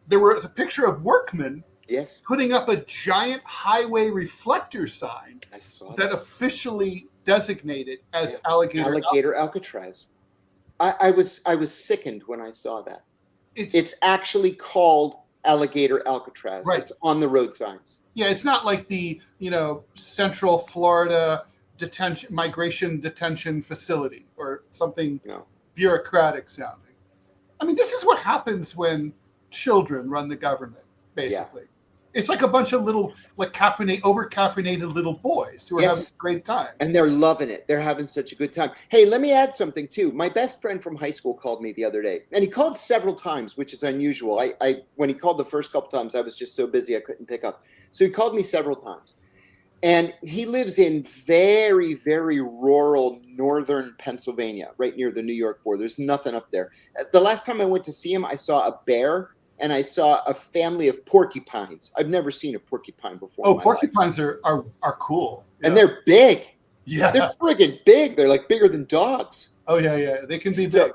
there was a picture of workmen Yes, putting up a giant highway reflector sign I saw that that. officially designated as Yeah. Alligator. Alligator Alcatraz. I was sickened when I saw that. It's actually called Alligator Alcatraz. Right. It's on the road signs. Yeah, it's not like the Central Florida migration detention facility or something No. bureaucratic sounding. I mean, this is what happens when children run the government, basically. It's like a bunch of little, like over caffeinated little boys who are having a great time. And they're loving it. They're having such a good time. Hey, let me add something too. My best friend from high school called me the other day, and he called several times, which is unusual. When he called the first couple times, I was just so busy I couldn't pick up. So he called me several times. And he lives in very, very rural northern Pennsylvania, right near the New York border. There's nothing up there. The last time I went to see him, I saw a bear and I saw a family of porcupines. I've never seen a porcupine before. Oh, porcupines are cool. Yeah. And they're big. Yeah. They're friggin' big. They're like bigger than dogs. Oh, yeah. They can be big.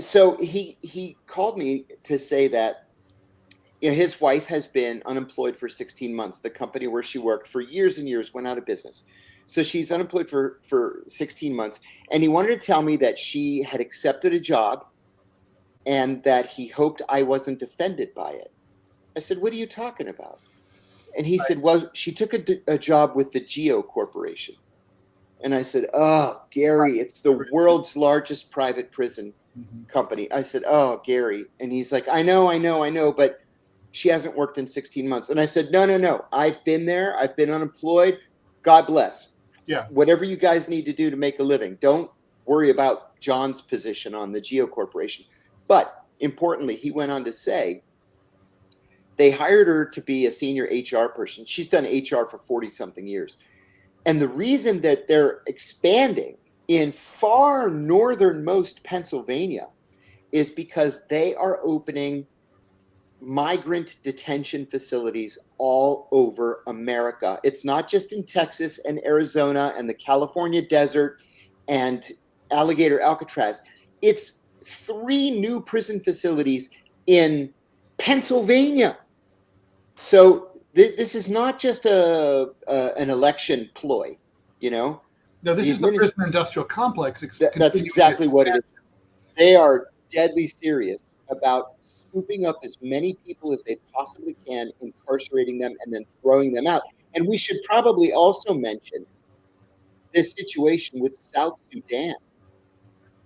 So he called me to say that his wife has been unemployed for 16 months. The company where she worked for years and years went out of business. So she's unemployed for 16 months. And he wanted to tell me that she had accepted a job and that he hoped I wasn't offended by it. I said, what are you talking about? And he said, well, she took a job with the Geo Corporation. And I said, oh, Gary, it's the world's largest private prison company. I said, oh, Gary. And he's like, I know, but she hasn't worked in 16 months. And I said, no. I've been there. I've been unemployed. God bless. Yeah. Whatever you guys need to do to make a living. Don't worry about John's position on the Geo Corporation. But importantly, he went on to say they hired her to be a senior HR person. She's done HR for 40-something years. And the reason that they're expanding in far northernmost Pennsylvania is because they are opening migrant detention facilities all over America. It's not just in Texas and Arizona and the California desert and Alligator Alcatraz. It's 3 new prison facilities in Pennsylvania. So this is not just an election ploy, No, this is the prison industrial complex. That's exactly what it is. They are deadly serious about scooping up as many people as they possibly can, incarcerating them, and then throwing them out. And we should probably also mention this situation with South Sudan.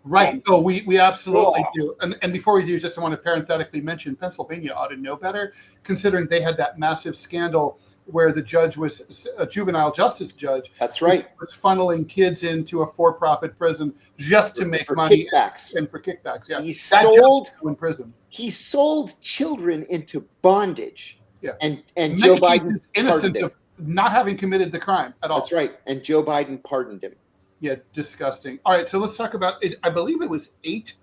Right. Oh, we absolutely do. And before we do, just I want to parenthetically mention Pennsylvania ought to know better, considering they had that massive scandal where the judge was a juvenile justice judge. That's right. Was funneling kids into a for-profit prison just to make money kickbacks. And for kickbacks. Yeah. He sold in prison. He sold children into bondage. Yeah. And Joe Biden is innocent of not having committed the crime at all. That's right. And Joe Biden pardoned him. Yeah, disgusting. All right, so let's talk about it. I believe it was 8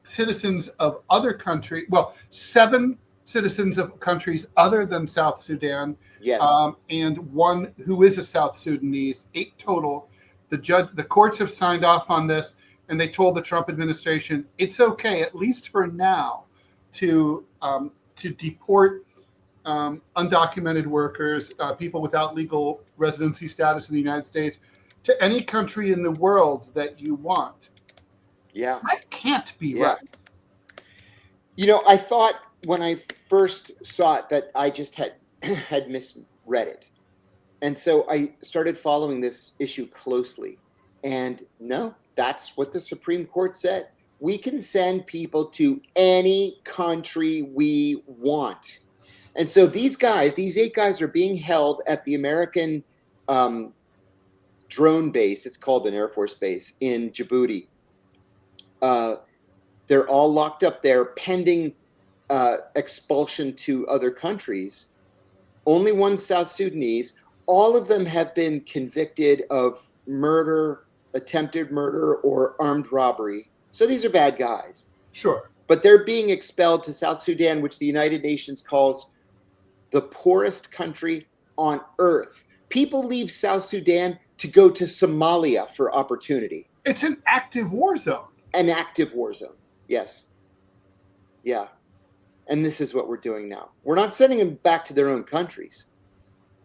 citizens of other countries. Well, 7 citizens of countries other than South Sudan. Yes. And 1 who is a South Sudanese. 8 total. The courts have signed off on this, and they told the Trump administration it's okay, at least for now, to deport undocumented workers, people without legal residency status in the United States, to any country in the world that you want. Yeah. That can't be right. I thought when I first saw it that I just had misread it. And so I started following this issue closely. And no, that's what the Supreme Court said. We can send people to any country we want. And so these 8 guys are being held at the American drone base. It's called an Air Force base in Djibouti. They're all locked up there pending expulsion to other countries. Only 1 South Sudanese. All of them have been convicted of murder, attempted murder, or armed robbery. So these are bad guys. Sure. But they're being expelled to South Sudan, which the United Nations calls the poorest country on earth. People leave South Sudan to go to Somalia for opportunity. It's an active war zone. An active war zone. Yes. Yeah. And this is what we're doing now. We're not sending them back to their own countries.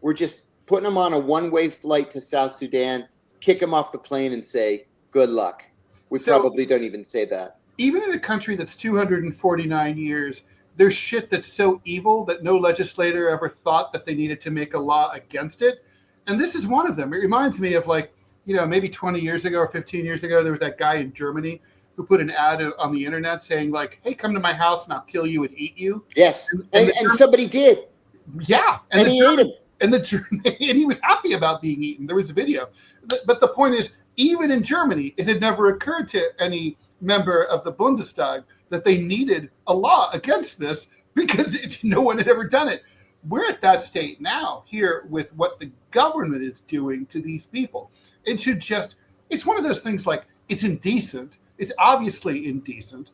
We're just putting them on a one-way flight to South Sudan, kick them off the plane and say, good luck. We probably don't even say that. Even in a country that's 249 years, there's shit that's so evil that no legislator ever thought that they needed to make a law against it. And this is one of them. It reminds me of maybe 20 years ago or 15 years ago, there was that guy in Germany who put an ad on the internet saying like, hey, come to my house and I'll kill you and eat you. Yes. And somebody did. Yeah. And he ate him. And he was happy about being eaten. There was a video. But the point is, even in Germany, it had never occurred to any member of the Bundestag that they needed a law against this because no one had ever done it. We're at that state now here with what the government is doing to these people. It's one of those things like it's indecent. It's obviously indecent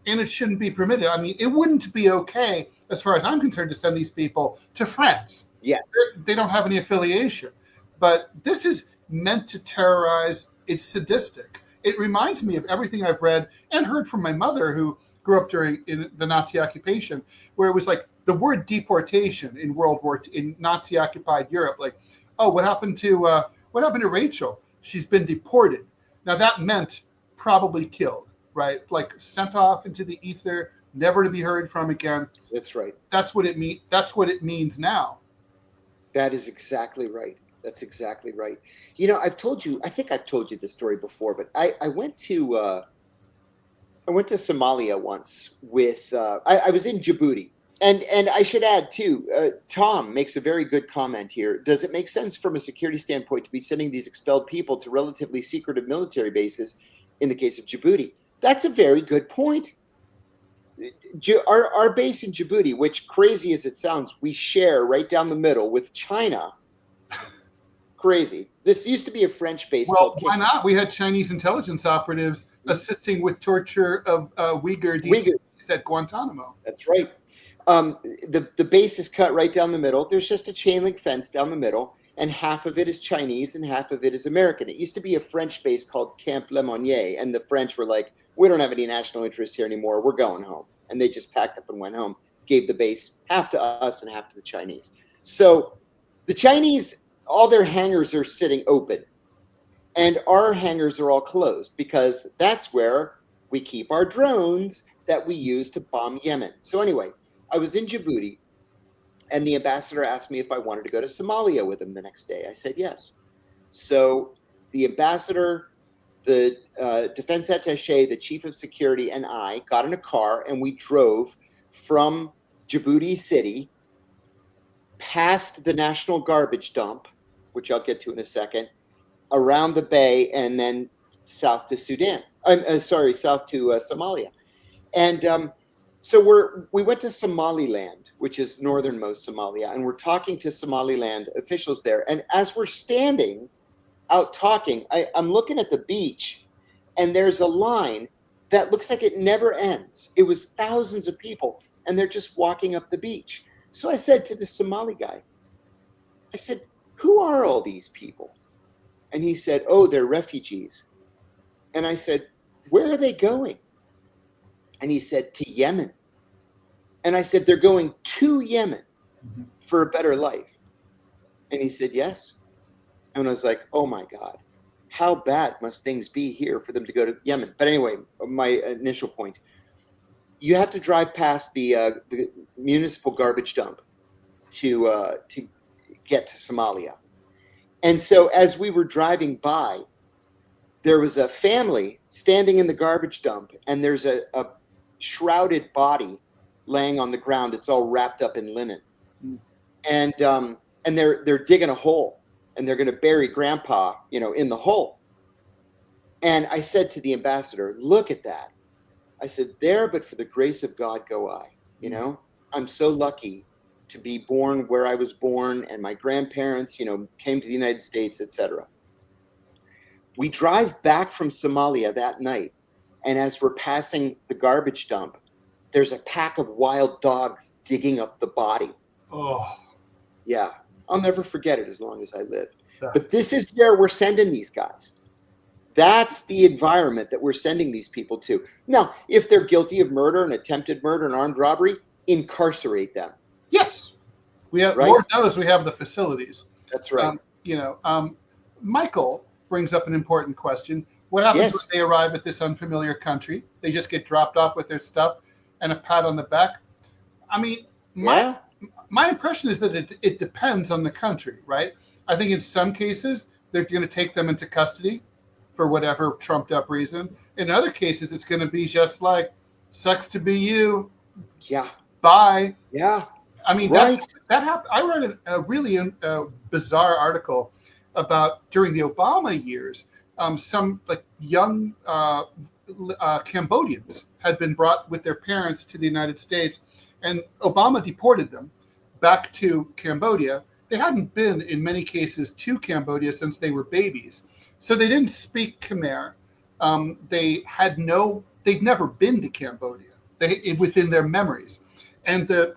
and it shouldn't be permitted. I mean, it wouldn't be okay, as far as I'm concerned, to send these people to France. Yeah. They don't have any affiliation. But this is meant to terrorize. It's sadistic. It reminds me of everything I've read and heard from my mother, who grew up in the Nazi occupation, where it was like the word deportation in Nazi occupied Europe. Like, oh, what happened to Rachel? She's been deported. Now that meant probably killed, right? Like sent off into the ether, never to be heard from again. That's right. That's what it means now. That is exactly right. That's exactly right. You know, I think I've told you this story before, but I went to Somalia once with, I was in Djibouti. And I should add too, Tom makes a very good comment here. Does it make sense from a security standpoint to be sending these expelled people to relatively secretive military bases in the case of Djibouti? That's a very good point. Our base in Djibouti, which crazy as it sounds, we share right down the middle with China. Crazy. This used to be a French base. Well, why not? We had Chinese intelligence operatives assisting with torture of Uyghur detainees at Guantanamo. That's right. The base is cut right down the middle. There's just a chain link fence down the middle, and half of it is Chinese and half of it is American. It used to be a French base called Camp Lemonnier, and the French were like, we don't have any national interests here anymore. We're going home. And they just packed up and went home, gave the base half to us and half to the Chinese. So the Chinese, all their hangars are sitting open, and our hangars are all closed because that's where we keep our drones that we use to bomb Yemen. So anyway, I was in Djibouti, and the ambassador asked me if I wanted to go to Somalia with him the next day. I said yes. So the ambassador, the defense attaché, the chief of security, and I got in a car, and we drove from Djibouti City past the national garbage dump, which I'll get to in a second, around the bay, and then south to Sudan. South to Somalia. And so we went to Somaliland, which is northernmost Somalia, and we're talking to Somaliland officials there. And as we're standing out talking, I'm looking at the beach, and there's a line that looks like it never ends. It was thousands of people, and they're just walking up the beach. So I said to the Somali guy, I said, who are all these people? And he said, oh, they're refugees. And I said, where are they going? And he said, to Yemen. And I said, they're going to Yemen for a better life. And he said, yes. And I was like, oh my God, how bad must things be here for them to go to Yemen? But anyway, my initial point, you have to drive past the municipal garbage dump to get to Somalia. And so as we were driving by, there was a family standing in the garbage dump, and there's a shrouded body laying on the ground. It's all wrapped up in linen. And they're digging a hole, and they're going to bury grandpa, in the hole. And I said to the ambassador, look at that. I said, there, but for the grace of God go I. I'm so lucky to be born where I was born, and my grandparents, came to the United States, etc. We drive back from Somalia that night, and as we're passing the garbage dump, there's a pack of wild dogs digging up the body. Oh. Yeah, I'll never forget it as long as I live. Yeah. But this is where we're sending these guys. That's the environment that we're sending these people to. Now, if they're guilty of murder and attempted murder and armed robbery, incarcerate them. Yes, we have. Right? Lord knows we have the facilities. That's right. Michael brings up an important question. What happens Yes. when they arrive at this unfamiliar country? They just get dropped off with their stuff and a pat on the back. I mean, my impression is that it depends on the country, right? I think in some cases, they're going to take them into custody for whatever trumped up reason. In other cases, it's going to be just like, sucks to be you. Yeah. Bye. Yeah. I mean, Right. that happened. I read a really bizarre article about during the Obama years, some like young Cambodians had been brought with their parents to the United States, and Obama deported them back to Cambodia. They hadn't been, in many cases, to Cambodia since they were babies, so they didn't speak Khmer. They'd never been to Cambodia. Within their memories, and the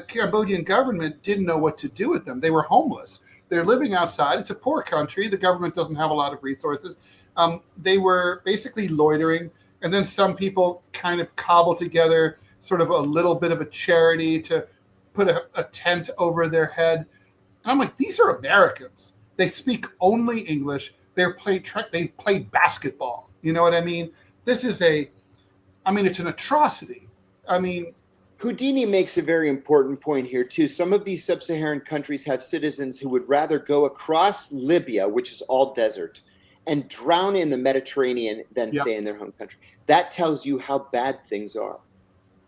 Cambodian government didn't know what to do with them. They were homeless. They're living outside. It's a poor country. The government doesn't have a lot of resources. They were basically loitering, and then some people kind of cobbled together sort of a little bit of a charity to put a tent over their head. And I'm like, these are Americans. They speak only English. They play basketball. You know what I mean? This is it's an atrocity. I mean, Houdini makes a very important point here, too. Some of these sub-Saharan countries have citizens who would rather go across Libya, which is all desert, and drown in the Mediterranean than stay in their home country. That tells you how bad things are.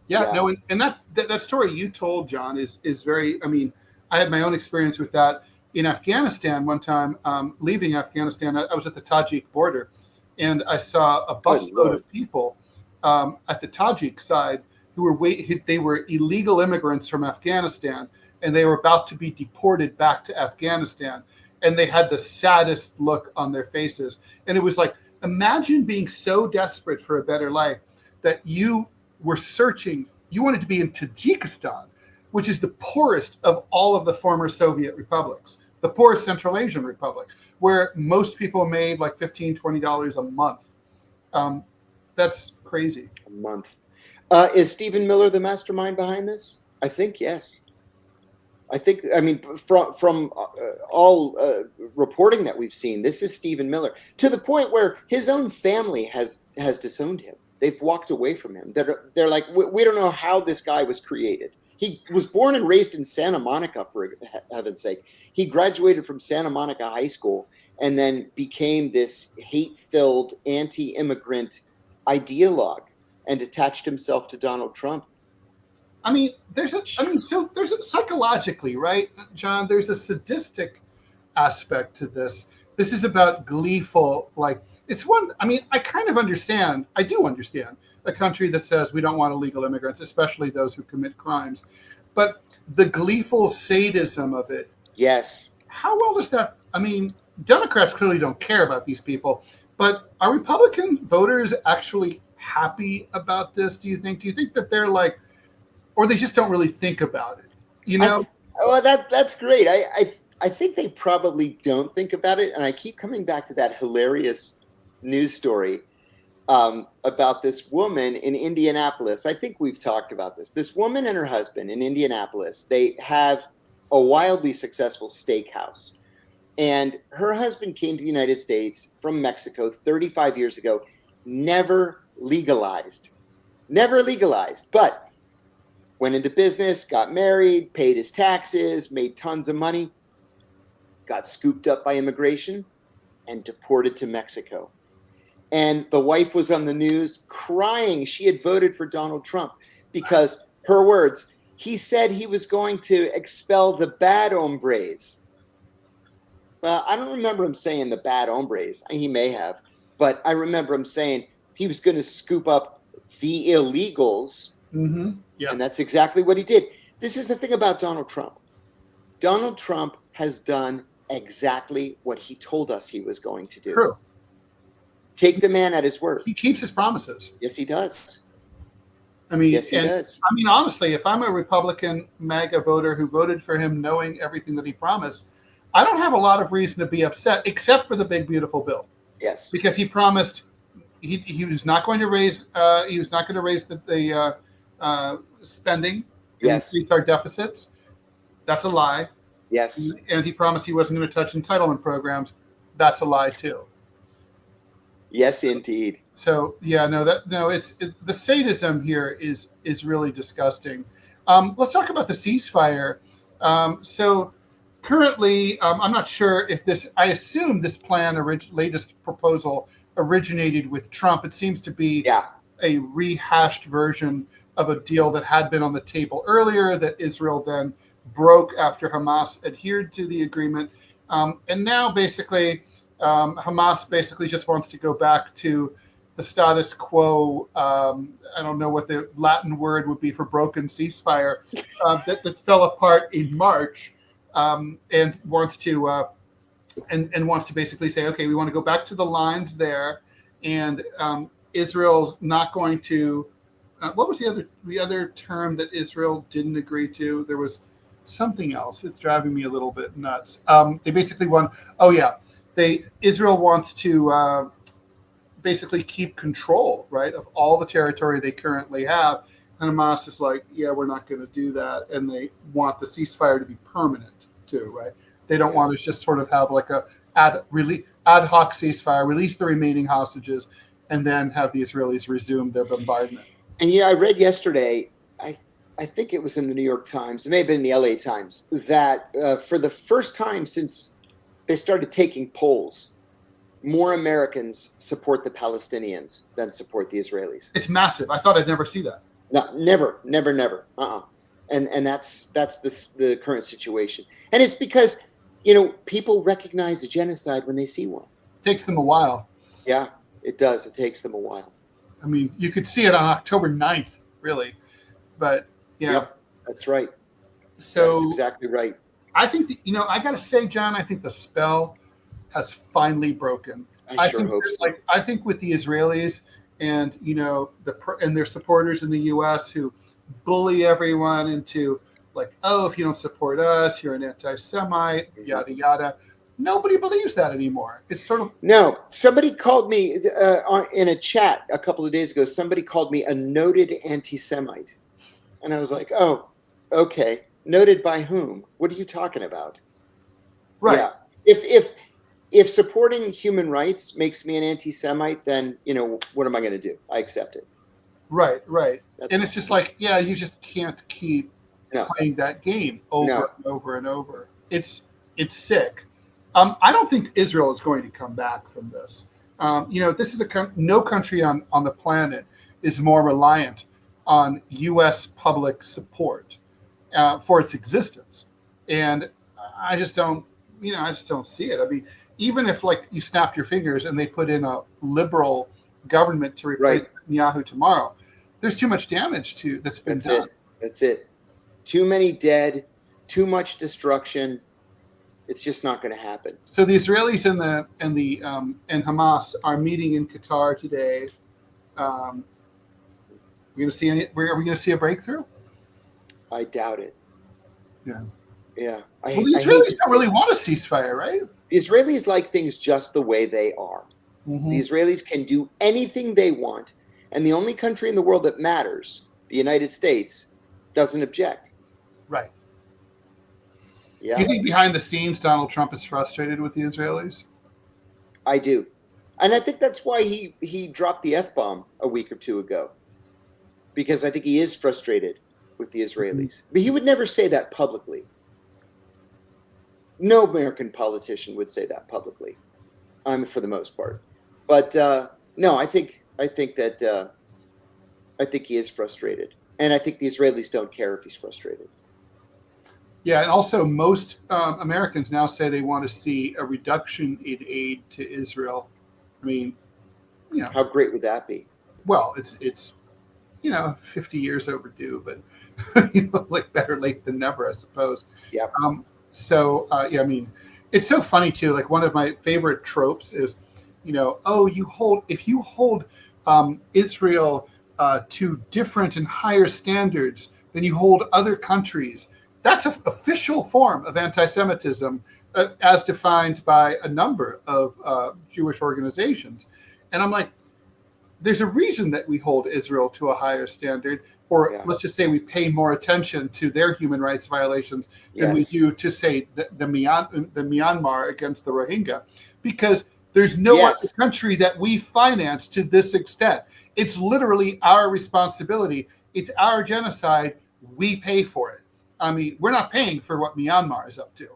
Yeah. No, and that story you told, John, is very, I had my own experience with that in Afghanistan one time. Leaving Afghanistan, I was at the Tajik border, and I saw a busload of people at the Tajik side they were illegal immigrants from Afghanistan, and they were about to be deported back to Afghanistan. And they had the saddest look on their faces. And it was like, imagine being so desperate for a better life that you were searching. You wanted to be in Tajikistan, which is the poorest of all of the former Soviet republics, the poorest Central Asian republic, where most people made like $15, $20 a month. That's crazy. A month. Is Stephen Miller the mastermind behind this? I think yes. From all reporting that we've seen, this is Stephen Miller, to the point where his own family has disowned him. They've walked away from him. They're like, we don't know how this guy was created. He was born and raised in Santa Monica, for heaven's sake. He graduated from Santa Monica High School and then became this hate-filled anti-immigrant ideologue and attached himself to Donald Trump. Psychologically, right, John, there's a sadistic aspect to this. This is about gleeful, I kind of understand. I do understand a country that says we don't want illegal immigrants, especially those who commit crimes. But the gleeful sadism of it. Yes. How well does that, Democrats clearly don't care about these people, but are Republican voters actually happy about this? Do you think that they're like, or they just don't really think about it, that's great. I think they probably don't think about it. And I keep coming back to that hilarious news story about this woman in Indianapolis. I think we've talked about this. This woman and her husband in Indianapolis, they have a wildly successful steakhouse. And her husband came to the United States from Mexico 35 years ago, never legalized, but went into business, got married, paid his taxes, made tons of money, got scooped up by immigration and deported to Mexico. And the wife was on the news crying. She had voted for Donald Trump because, her words, he said he was going to expel the bad hombres. Well, I don't remember him saying the bad hombres. He may have, but I remember him saying he was going to scoop up the illegals. Mm-hmm. Yeah. And that's exactly what he did. This is the thing about Donald Trump. Donald Trump has done exactly what he told us he was going to do. True. Take the man at his word. He keeps his promises. Yes, he does. Yes, he does. Honestly, if I'm a Republican MAGA voter who voted for him knowing everything that he promised, I don't have a lot of reason to be upset, except for the big, beautiful bill. Yes. Because he promised he was not going to raise the spending. Yes. Increase our deficits. That's a lie. Yes. And he promised he wasn't going to touch entitlement programs. That's a lie too. Yes, indeed. So the sadism here is really disgusting. Let's talk about the ceasefire. So currently, I'm not sure if this. I assume this latest proposal originated with Trump. It seems to be a rehashed version of a deal that had been on the table earlier that Israel then broke after Hamas adhered to the agreement. And now basically Hamas basically just wants to go back to the status quo. I don't know what the Latin word would be for broken ceasefire that fell apart in March, and wants to basically say, okay, we want to go back to the lines there, and Israel's not going to. What was the other term that Israel didn't agree to? There was something else. It's driving me a little bit nuts. They basically want. Oh yeah, Israel wants to basically keep control, right, of all the territory they currently have. And Hamas is like, yeah, we're not going to do that, and they want the ceasefire to be permanent too, right? They don't want to just sort of have like a ad hoc ceasefire, release the remaining hostages, and then have the Israelis resume their bombardment. And I read yesterday, I think it was in the New York Times, it may have been in the LA Times, that for the first time since they started taking polls, more Americans support the Palestinians than support the Israelis. It's massive. I thought I'd never see that. No, never. And that's the current situation. And it's because, people recognize a genocide when they see one. It takes them a while. Yeah, it does. It takes them a while. I mean, you could see it on October 9th, really. But, yeah. Yep, that's right. So that's exactly right. I think, I got to say, John, I think the spell has finally broken. I sure hope so. I think with the Israelis and, and their supporters in the U.S. who bully everyone into like, oh, if you don't support us, you're an anti-Semite, yada, yada. Nobody believes that anymore. It's sort of... No. Somebody called me in a chat a couple of days ago. Somebody called me a noted anti-Semite. And I was like, oh, okay. Noted by whom? What are you talking about? Right. Yeah. If supporting human rights makes me an anti-Semite, then, what am I going to do? I accept it. Right. And it's just like, yeah, you just can't keep playing that game over and over and over. It's sick. I don't think Israel is going to come back from this. This is no country on the planet is more reliant on U.S. public support for its existence, and I just don't see it. I mean, even if like you snap your fingers and they put in a liberal government to replace Netanyahu tomorrow, there's too much damage that's been done. That's it. Too many dead, too much destruction. It's just not going to happen. So the Israelis and Hamas are meeting in Qatar today. Are we going to see a breakthrough? I doubt it. Yeah. Yeah. The Israelis don't really want a ceasefire, right? The Israelis like things just the way they are. Mm-hmm. The Israelis can do anything they want, and the only country in the world that matters, the United States, doesn't object. Right. Yeah. Do you think behind the scenes Donald Trump is frustrated with the Israelis? I do. And I think that's why he dropped the F-bomb a week or two ago. Because I think he is frustrated with the Israelis. Mm-hmm. But he would never say that publicly. No American politician would say that publicly, for the most part. But no, I think he is frustrated. And I think the Israelis don't care if he's frustrated. Yeah, and also most Americans now say they want to see a reduction in aid to Israel. I mean, how great would that be? Well, it's 50 years overdue, but like better late than never, I suppose. Yeah. I mean, it's so funny too. Like one of my favorite tropes is, if you hold Israel to different and higher standards than you hold other countries. That's an official form of anti-Semitism as defined by a number of Jewish organizations. And I'm like, there's a reason that we hold Israel to a higher standard, or let's just say we pay more attention to their human rights violations than we do to, say, the Myanmar against the Rohingya, because there's no other country that we finance to this extent. It's literally our responsibility. It's our genocide. We pay for it. I mean, we're not paying for what Myanmar is up to.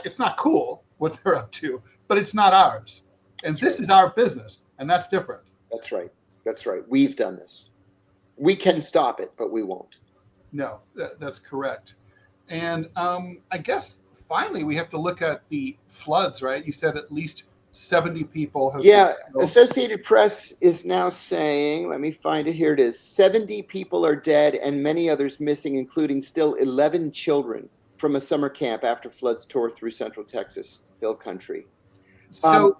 It's not cool what they're up to, but it's not ours. And this is our business, and that's different. That's right. That's right. We've done this. We can stop it, but we won't. No, that's correct. And I guess finally we have to look at the floods, right? You said at least 70 people have. Yeah, Associated Press is now saying, let me find it. Here it is. 70 people are dead and many others missing, including still 11 children from a summer camp after floods tore through central Texas Hill Country. So,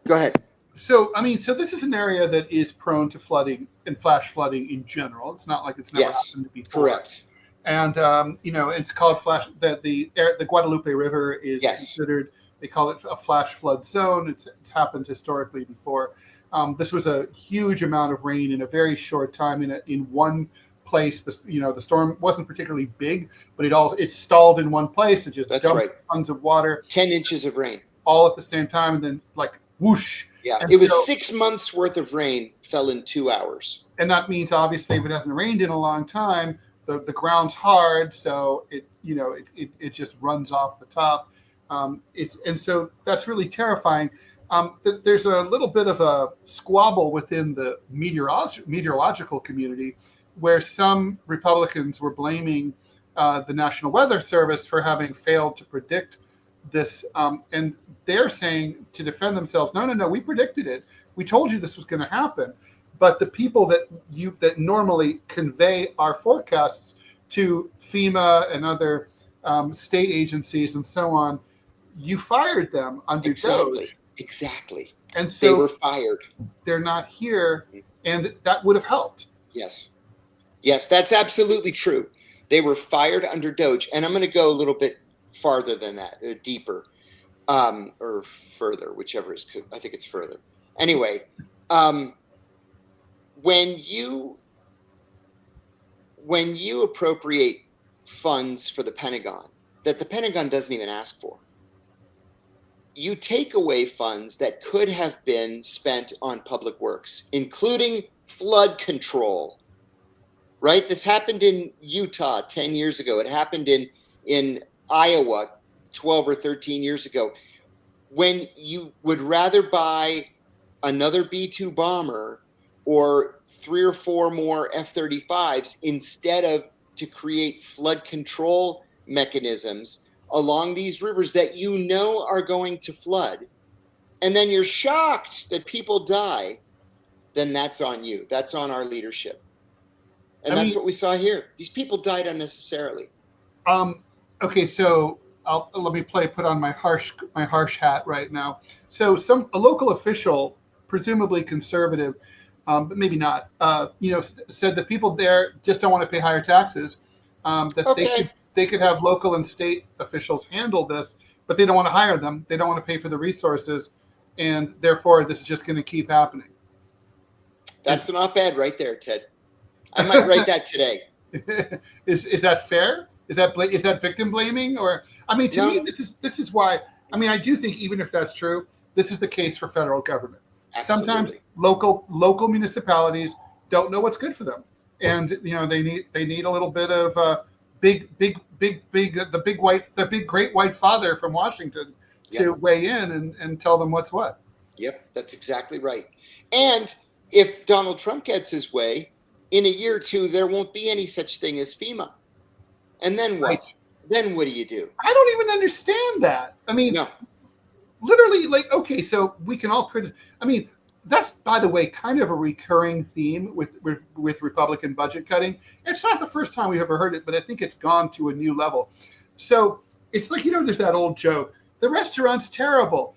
go ahead. So this is an area that is prone to flooding and flash flooding in general. It's not like it's never happened before. Correct. And it's called flash. The Guadalupe River is considered. They call it a flash flood zone. It's happened historically before. This was a huge amount of rain in a very short time in one place. The storm wasn't particularly big, but it stalled in one place. It just dumped tons of water. 10 inches of rain. All at the same time, and then whoosh. Yeah, and it was 6 months worth of rain fell in 2 hours. And that means obviously if it hasn't rained in a long time, the ground's hard, so it just runs off the top. So that's really terrifying. There's a little bit of a squabble within the meteorological community, where some Republicans were blaming the National Weather Service for having failed to predict this, and they're saying to defend themselves, no, we predicted it. We told you this was going to happen. But the people that normally convey our forecasts to FEMA and other state agencies and so on, you fired them under Doge. Exactly. And so they were fired. They're not here, and that would have helped. Yes, that's absolutely true. They were fired under Doge, and I'm going to go a little bit farther than that, or deeper, or further, whichever is. I think it's further. Anyway, when you appropriate funds for the Pentagon that the Pentagon doesn't even ask for, you take away funds that could have been spent on public works, including flood control. Right? This happened in Utah 10 years ago. It happened in Iowa 12 or 13 years ago. When you would rather buy another B-2 bomber or 3 or 4 more F-35s instead of to create flood control mechanisms along these rivers that are going to flood, and then you're shocked that people die, then that's on you. That's on our leadership. And that's what we saw here. These people died unnecessarily. Okay, so let me put on my harsh hat right now. So a local official, presumably conservative, but maybe not, said that people there just don't want to pay higher taxes. They could have local and state officials handle this, but they don't want to hire them. They don't want to pay for the resources, and therefore this is just going to keep happening. That's an op-ed right there, Ted. I might write that today. Is that fair? Is that victim blaming? Or to me, this is why. I do think even if that's true, this is the case for federal government. Absolutely. Sometimes local municipalities don't know what's good for them, and they need a little bit of the big great white father from Washington to weigh in and tell them what's what. Yep, that's exactly right. And if Donald Trump gets his way, in a year or two, there won't be any such thing as FEMA. And then what? Right. Then what do you do? I don't even understand that. No. Literally, okay, so we can all that's, by the way, kind of a recurring theme with Republican budget cutting. It's not the first time we've ever heard it, but I think it's gone to a new level. So it's like, there's that old joke. The restaurant's terrible.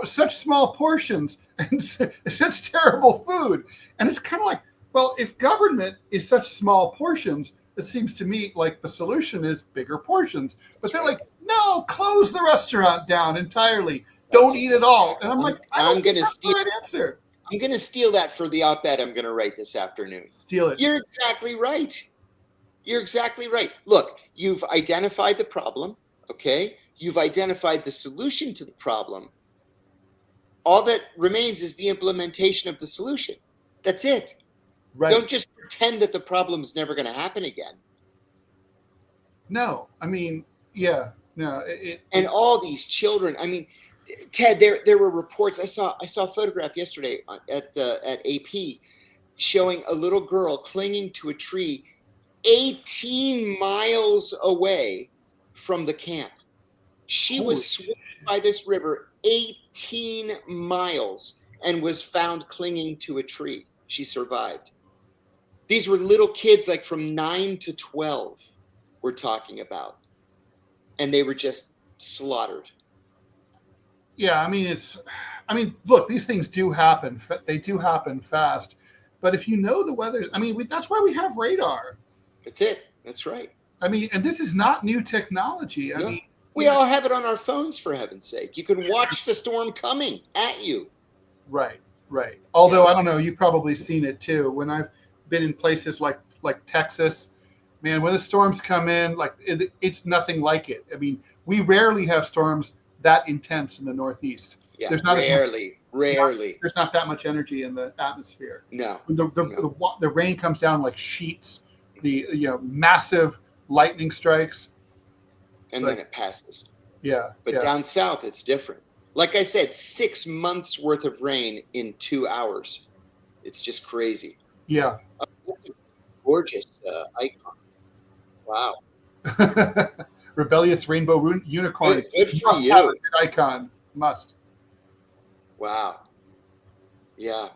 Such small portions and such terrible food. And it's kind of like, well, if government is such small portions, it seems to me like the solution is bigger portions. But they're like, no, close the restaurant down entirely. Don't eat it all. And I'm like, I'm going to steal. Answer. I'm going to steal that for the op-ed I'm going to write this afternoon. Steal it. You're exactly right. You're exactly right. Look, you've identified the problem, okay? You've identified the solution to the problem. All that remains is the implementation of the solution. That's it. Right. Don't just pretend that the problem's never going to happen again. No, I mean, yeah, no. And all these children, I mean, Ted, there were reports. I saw a photograph yesterday at AP showing a little girl clinging to a tree 18 miles away from the camp. She was swimming by this river 18 miles and was found clinging to a tree. She survived. These were little kids, like from 9 to 12, we're talking about. And they were just slaughtered. Yeah, I mean, look, these things do happen. They do happen fast. But if you know the weather, I mean, that's why we have radar. That's it. That's right. I mean, and this is not new technology. I mean, we all have it on our phones, for heaven's sake. You can watch the storm coming at you. Right, right. Although, I don't know, you've probably seen it too. When I've been in places like Texas, man, when the storms come in, like it's nothing like it. I mean, we rarely have storms that intense in the Northeast. Yeah, there's not rarely. There's not that much energy in the atmosphere. No. The rain comes down like sheets. The massive lightning strikes. And then it passes. Yeah. But down south, it's different. Like I said, 6 months worth of rain in 2 hours. It's just crazy. Yeah. That's a gorgeous icon. Wow. Rebellious rainbow unicorn. Good for you. Have a good icon. Must. Wow. Yeah.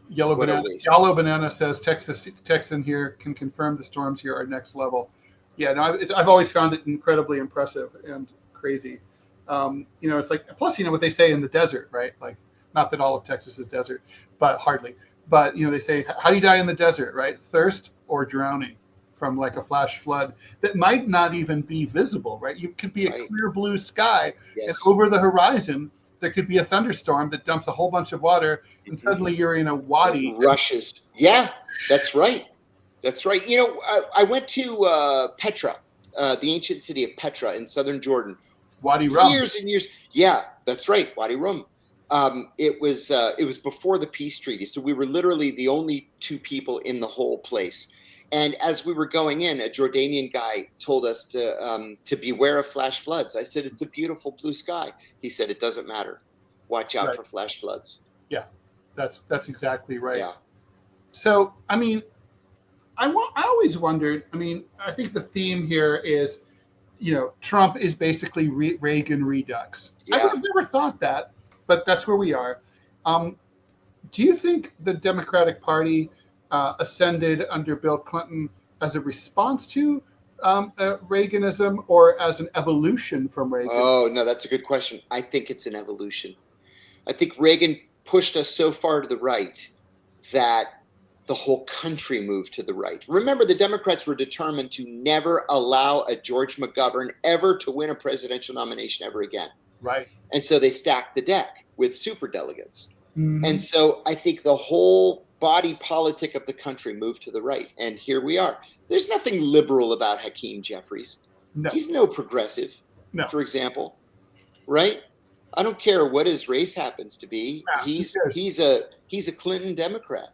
Yellow banana says Texan here can confirm the storms here are next level. Yeah, no, I've always found it incredibly impressive and crazy. It's like, plus, what they say in the desert, right? Like, not that all of Texas is desert, but hardly. But, they say, how do you die in the desert, right? Thirst or drowning from like a flash flood that might not even be visible, right? You could be a clear blue sky, and over the horizon, there could be a thunderstorm that dumps a whole bunch of water, and suddenly you're in a wadi. It rushes. Yeah, that's right. That's right. I went to Petra, the ancient city of Petra in southern Jordan. Wadi Rum. Years and years. Yeah, that's right. Wadi Rum. It was before the peace treaty, so we were literally the only two people in the whole place. And as we were going in, a Jordanian guy told us to beware of flash floods. I said, it's a beautiful blue sky. He said, it doesn't matter. Watch out for flash floods. Yeah, that's exactly right. Yeah. So, I mean, I always wondered, I think the theme here is, Trump is basically Reagan redux. Yeah. I would have never thought that, but that's where we are. Do you think the Democratic Party ascended under Bill Clinton as a response to Reaganism or as an evolution from Reagan? Oh, no, that's a good question. I think it's an evolution. I think Reagan pushed us so far to the right that the whole country moved to the right. Remember, the Democrats were determined to never allow a George McGovern ever to win a presidential nomination ever again. Right. And so they stacked the deck with superdelegates. Mm-hmm. And so I think the whole body politic of the country moved to the right. And here we are. There's nothing liberal about Hakeem Jeffries. No. He's no progressive, for example. Right? I don't care what his race happens to be. No, he's a Clinton Democrat.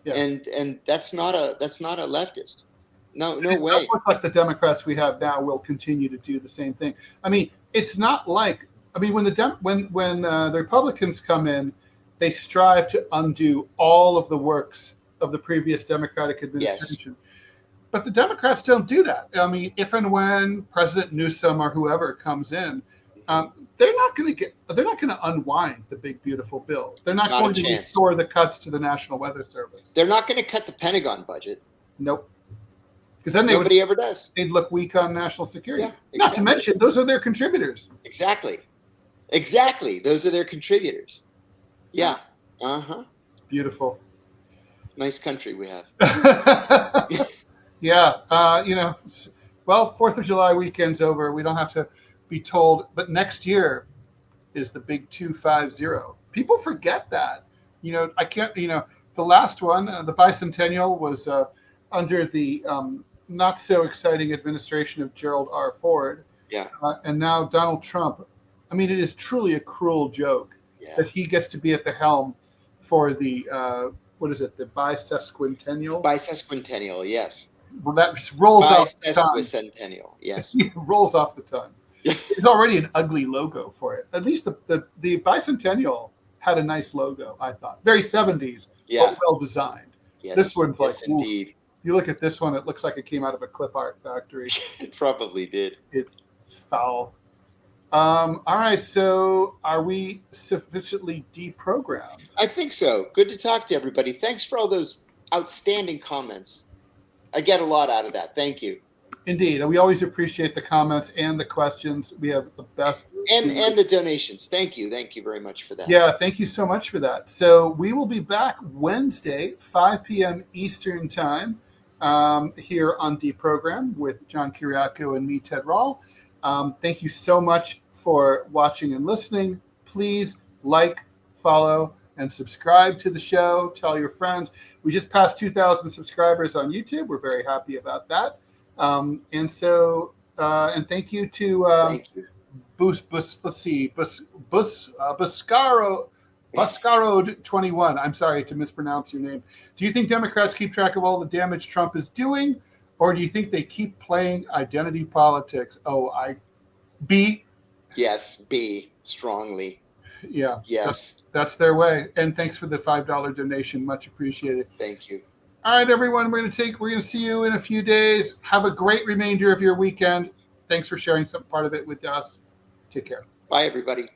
Yeah. And that's not a leftist. No way. It does look like the Democrats we have now will continue to do the same thing. It's not like when the Republicans come in, they strive to undo all of the works of the previous Democratic administration. Yes. But the Democrats don't do that. If and when President Newsom or whoever comes in, they're not going to unwind the big beautiful bill. They're not going to restore the cuts to the National Weather Service. They're not going to cut the Pentagon budget. Nope. Because then nobody ever does. They'd look weak on national security. Yeah, exactly. Not to mention those are their contributors. Exactly. Those are their contributors. Yeah. Uh-huh. Beautiful. Nice country we have. Yeah. 4th of July weekend's over. We don't have to be told, but next year is the big 250. People forget that. I can't. The last one, the bicentennial, was under the not so exciting administration of Gerald R. Ford. Yeah. And now Donald Trump. I mean, it is truly a cruel joke that he gets to be at the helm for the what is it? The bisesquicentennial. Bisesquicentennial, yes. Well, that just rolls off the tongue. Bisesquicentennial, yes. It rolls off the tongue. There's already an ugly logo for it. At least the bicentennial had a nice logo, I thought. Very 70s, but well designed. Yes, this one's like, indeed. You look at this one, it looks like it came out of a clip art factory. It probably did. It's foul. All right, so are we sufficiently deprogrammed? I think so. Good to talk to everybody. Thanks for all those outstanding comments. I get a lot out of that. Thank you. Indeed. We always appreciate the comments and the questions. We have the best. And the donations. Thank you. Thank you very much for that. Yeah, thank you so much for that. So we will be back Wednesday, 5 p.m. Eastern Time, here on DeProgram with John Kiriakou and me, Ted Rall. Thank you so much for watching and listening. Please like, follow, and subscribe to the show. Tell your friends. We just passed 2,000 subscribers on YouTube. We're very happy about that. And thank you to thank you. Buscaro21. I'm sorry to mispronounce your name. Do you think Democrats keep track of all the damage Trump is doing, or do you think they keep playing identity politics? B. Yes, B. Strongly. Yeah. Yes. That's their way. And thanks for the $5 donation. Much appreciated. Thank you. All right, everyone. We're going to see you in a few days. Have a great remainder of your weekend. Thanks for sharing some part of it with us. Take care. Bye, everybody.